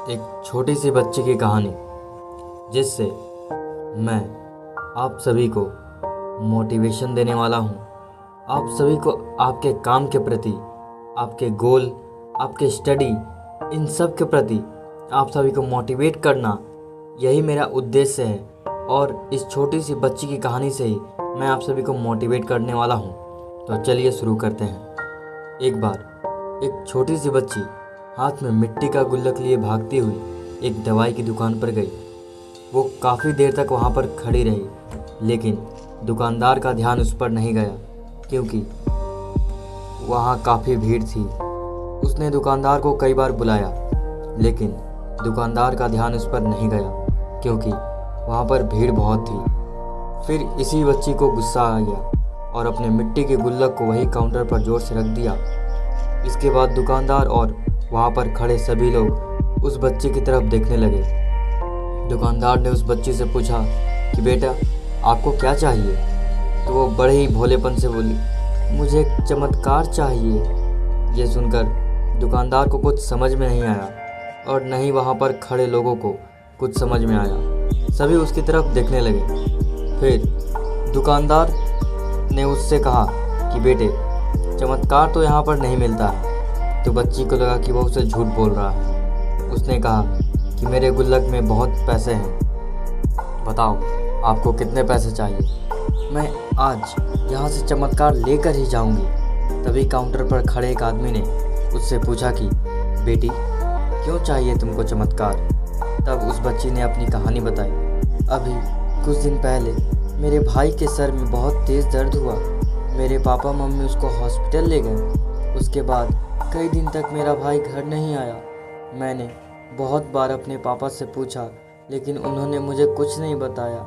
एक छोटी सी बच्ची की कहानी जिससे मैं आप सभी को मोटिवेशन देने वाला हूँ। आप सभी को आपके काम के प्रति, आपके गोल, आपके स्टडी, इन सब के प्रति आप सभी को मोटिवेट करना, यही मेरा उद्देश्य है। और इस छोटी सी बच्ची की कहानी से ही मैं आप सभी को मोटिवेट करने वाला हूँ। तो चलिए शुरू करते हैं। एक बार एक छोटी सी बच्ची हाथ में मिट्टी का गुल्लक लिए भागती हुई एक दवाई की दुकान पर गई। वो काफ़ी देर तक वहाँ पर खड़ी रही, लेकिन दुकानदार का ध्यान उस पर नहीं गया क्योंकि वहाँ काफ़ी भीड़ थी। उसने दुकानदार को कई बार बुलाया, लेकिन दुकानदार का ध्यान उस पर नहीं गया क्योंकि वहाँ पर भीड़ बहुत थी। फिर इसी बच्ची को गुस्सा आ गया और अपने मिट्टी के गुल्लक को वही काउंटर पर जोर से रख दिया। इसके बाद दुकानदार और वहाँ पर खड़े सभी लोग उस बच्ची की तरफ देखने लगे। दुकानदार ने उस बच्ची से पूछा कि बेटा, आपको क्या चाहिए? तो वो बड़े ही भोलेपन से बोली, मुझे एक चमत्कार चाहिए। ये सुनकर दुकानदार को कुछ समझ में नहीं आया और न ही वहाँ पर खड़े लोगों को कुछ समझ में आया। सभी उसकी तरफ देखने लगे। फिर दुकानदार ने उससे कहा कि बेटे, चमत्कार तो यहाँ पर नहीं मिलता है। तो बच्ची को लगा कि वो उसे झूठ बोल रहा है। उसने कहा कि मेरे गुल्लक में बहुत पैसे हैं, बताओ आपको कितने पैसे चाहिए? मैं आज यहाँ से चमत्कार लेकर ही जाऊँगी। तभी काउंटर पर खड़े एक आदमी ने उससे पूछा कि बेटी, क्यों चाहिए तुमको चमत्कार? तब उस बच्ची ने अपनी कहानी बताई। अभी कुछ दिन पहले मेरे भाई के सर में बहुत तेज़ दर्द हुआ। मेरे पापा मम्मी उसको हॉस्पिटल ले गए। उसके बाद कई दिन तक मेरा भाई घर नहीं आया। मैंने बहुत बार अपने पापा से पूछा, लेकिन उन्होंने मुझे कुछ नहीं बताया।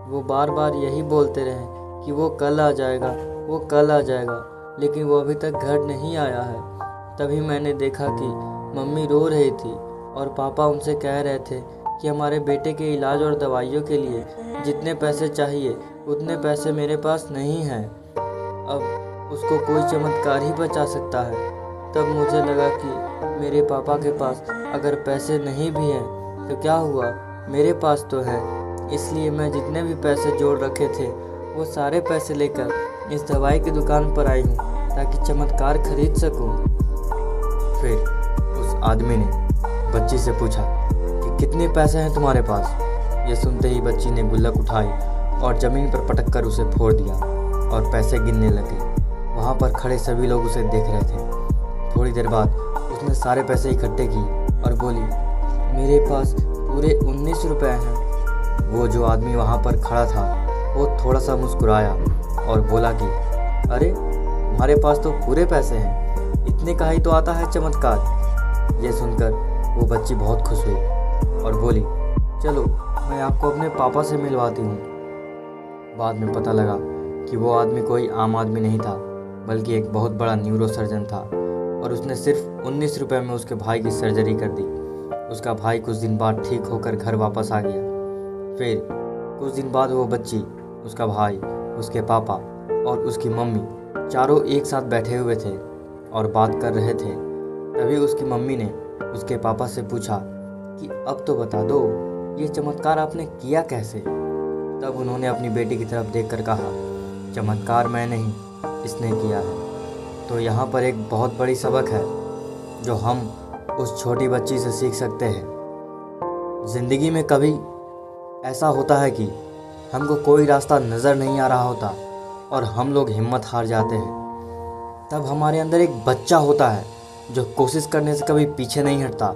वो बार बार यही बोलते रहे कि वो कल आ जाएगा, वो कल आ जाएगा, लेकिन वो अभी तक घर नहीं आया है। तभी मैंने देखा कि मम्मी रो रही थी और पापा उनसे कह रहे थे कि हमारे बेटे के इलाज और दवाइयों के लिए जितने पैसे चाहिए उतने पैसे मेरे पास नहीं हैं। अब उसको कोई चमत्कार ही बचा सकता है। तब मुझे लगा कि मेरे पापा के पास अगर पैसे नहीं भी हैं तो क्या हुआ, मेरे पास तो है। इसलिए मैं जितने भी पैसे जोड़ रखे थे वो सारे पैसे लेकर इस दवाई की दुकान पर आई हूँ ताकि चमत्कार खरीद सकूँ। फिर उस आदमी ने बच्ची से पूछा कि कितने पैसे हैं तुम्हारे पास? ये सुनते ही बच्ची ने गुल्लक उठाई और ज़मीन पर पटक कर उसे फोड़ दिया और पैसे गिनने लगी। वहाँ पर खड़े सभी लोग उसे देख रहे थे। थोड़ी देर बाद उसने सारे पैसे इकट्ठे किए और बोली, मेरे पास पूरे 19 रुपए हैं। वो जो आदमी वहाँ पर खड़ा था वो थोड़ा सा मुस्कुराया और बोला कि अरे, तुम्हारे पास तो पूरे पैसे हैं, इतने का ही तो आता है चमत्कार। ये सुनकर वो बच्ची बहुत खुश हुई और बोली, चलो मैं आपको अपने पापा से मिलवाती हूँ। बाद में पता लगा कि वो आदमी कोई आम आदमी नहीं था, बल्कि एक बहुत बड़ा न्यूरो सर्जन था और उसने सिर्फ 19 रुपए में उसके भाई की सर्जरी कर दी। उसका भाई कुछ दिन बाद ठीक होकर घर वापस आ गया। फिर कुछ दिन बाद वो बच्ची, उसका भाई, उसके पापा और उसकी मम्मी चारों एक साथ बैठे हुए थे और बात कर रहे थे। तभी उसकी मम्मी ने उसके पापा से पूछा कि अब तो बता दो, ये चमत्कार आपने किया कैसे? तब उन्होंने अपनी बेटी की तरफ देखकर कहा, चमत्कार मैं नहीं, इसने किया है। तो यहाँ पर एक बहुत बड़ी सबक है जो हम उस छोटी बच्ची से सीख सकते हैं। ज़िंदगी में कभी ऐसा होता है कि हमको कोई रास्ता नज़र नहीं आ रहा होता और हम लोग हिम्मत हार जाते हैं। तब हमारे अंदर एक बच्चा होता है जो कोशिश करने से कभी पीछे नहीं हटता।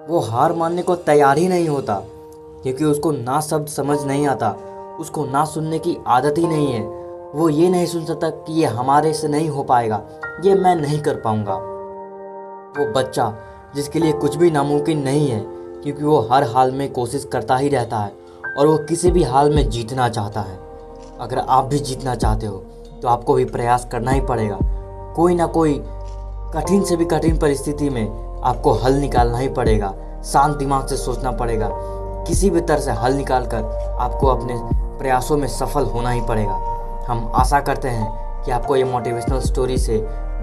वो हार मानने को तैयार ही नहीं होता क्योंकि उसको ना शब्द समझ नहीं आता, उसको ना सुनने की आदत ही नहीं है। वो ये नहीं सुन सकता कि ये हमारे से नहीं हो पाएगा, ये मैं नहीं कर पाऊँगा। वो बच्चा जिसके लिए कुछ भी नामुमकिन नहीं है, क्योंकि वो हर हाल में कोशिश करता ही रहता है और वो किसी भी हाल में जीतना चाहता है। अगर आप भी जीतना चाहते हो तो आपको भी प्रयास करना ही पड़ेगा। कोई ना कोई कठिन से भी कठिन परिस्थिति में आपको हल निकालना ही पड़ेगा। शांत दिमाग से सोचना पड़ेगा। किसी भी तरह से हल निकाल कर आपको अपने प्रयासों में सफल होना ही पड़ेगा। हम आशा करते हैं कि आपको ये मोटिवेशनल स्टोरी से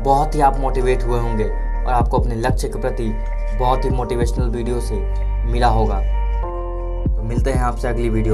बहुत ही आप मोटिवेट हुए होंगे और आपको अपने लक्ष्य के प्रति बहुत ही मोटिवेशनल वीडियो से मिला होगा। तो मिलते हैं आपसे अगली वीडियो में।